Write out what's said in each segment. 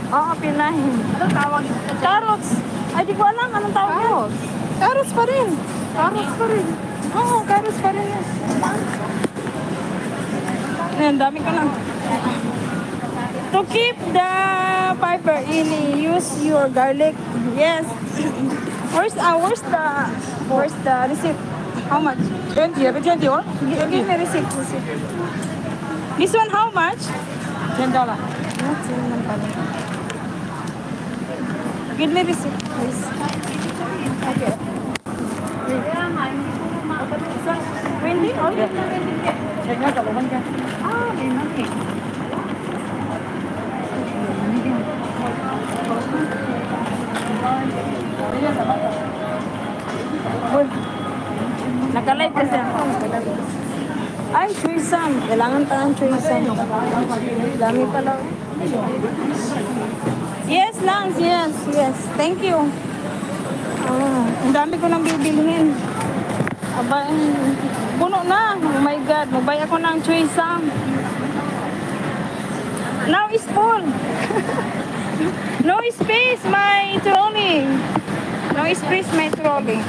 Oo, pinahin. Anong tawag ito? Carrots. Ay, di ko alam. Anong tawag yan? Carrots. Carrots pa rin. Carrots pa rin. Oo, carrots pa rin yan. Ayan, dami ko lang. To keep the fiber in, use your garlic. Yes. Where's the receipt? How much? 20, every 21? Give me receipt. This one how much? $10. Give me receipt, please. Okay. 20? Okay. Check nga, kaluban ka. Ah, may money. Naka-live kasi ako. Ay, threesome. Kailangan pa ng threesome. Dami pala. Yes, Lance. Yes, yes. Thank you. Ang dami ko nang bibilhin. Aba, puno na. Oh my God. Mabay ako ng threesome. Now is full. No space, my trolley. No space, my trolley.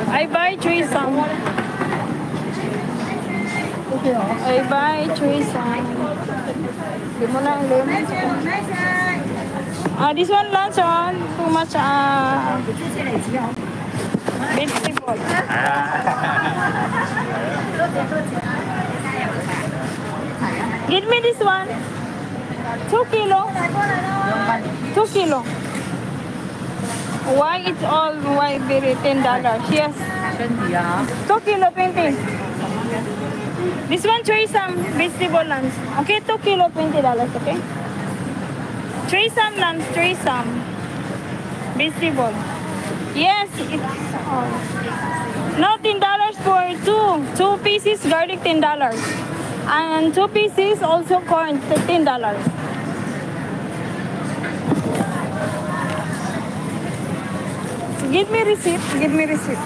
I buy threesome. I buy threesome. Di mo na ang lemon. This one lunch on. Too much vegetable. Give me this one. 2 kilo. 2 kilo. Why it's all why very $10? Yes. 2 kilo 20. This one threesome vegetable lunch. Okay, 2 kilo $20. Okay. Threesome lunch, threesome vegetable. Yes, it's no $10 for two pieces garlic $10. And 2 pieces also corn $10. Give me receipt. Give me receipt.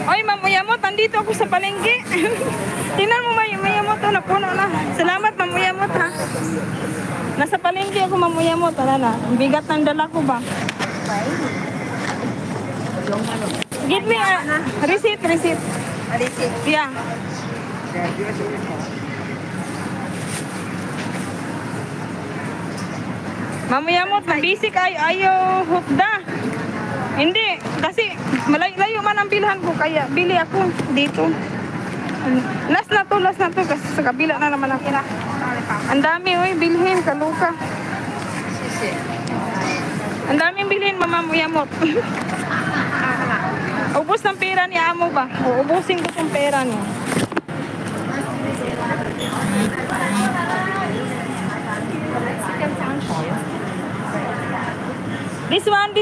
Oy, Ma'am Uyamot, nandito ako sa palengke. Tingnan mo, Ma'am Uyamot, napuno na. Salamat, Ma'am Uyamot, ha. Nasa palengke ako, Ma'am Uyamot. Wala na. Ang bigat ng dala ko ba? Give me a receipt. Receipt. Yeah. Mamaya mo, basic ay ayaw hukda. Hindi, kasi malayo man ang bilhan ko, kaya bili ako dito. Last na to, kasi sa kabila na naman ako. Ang dami, oy, bilhin, kaluka. Ang daming bilhin, Mamaya mo. Ubus ng pera ni amo ba? Ubusin ko yung pera niya. This one.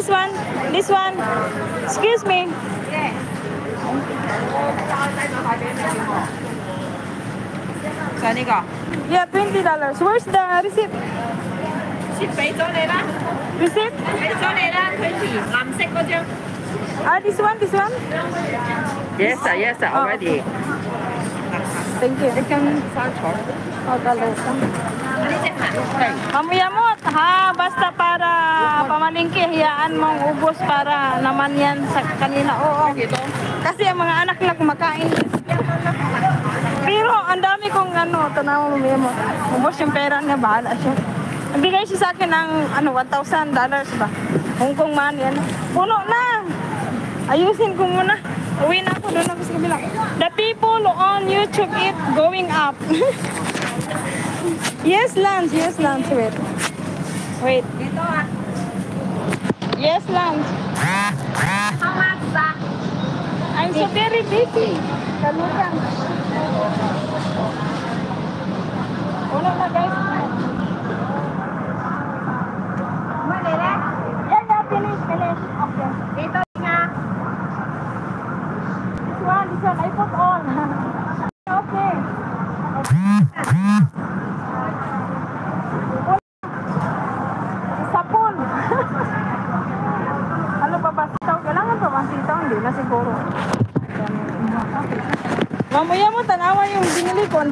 Excuse me. Saan ka? Yeah, $20. Where's the receipt? Receipt 俾咗你啦。 Receipt? 俾咗你啦，佢填藍色嗰張。This one? Yes, already. Thank you. 一斤生菜。Kaloka. Okay. Mamuyamot, ha? Basta para pamalingki, hiyaan mong ubos para naman yan sa kanina. Oo. Kasi ang mga anak nila kumakain. Pero ang dami kong tanaw Mamuyamot. Ubos yung pera niya, bahala siya. Nagbigay siya sa akin ng $1,000 ba? Hong Kong money. Puno na! Ayusin ko muna. Uwi na ako, doon ako sa kabila. The people on YouTube it going up. Yes, Lance. Wait. Yes, Lance. How much ba? I'm so very busy. Kalukan. Wala na, guys. Finish. Okay. Dito nga. This one, I put on. Okay. Sapon. Ano pa ba sitaw? Kailangan pa ba sitaw? Hindi na siguro. Okay. Mamaya mo, tanawan yung binili ko.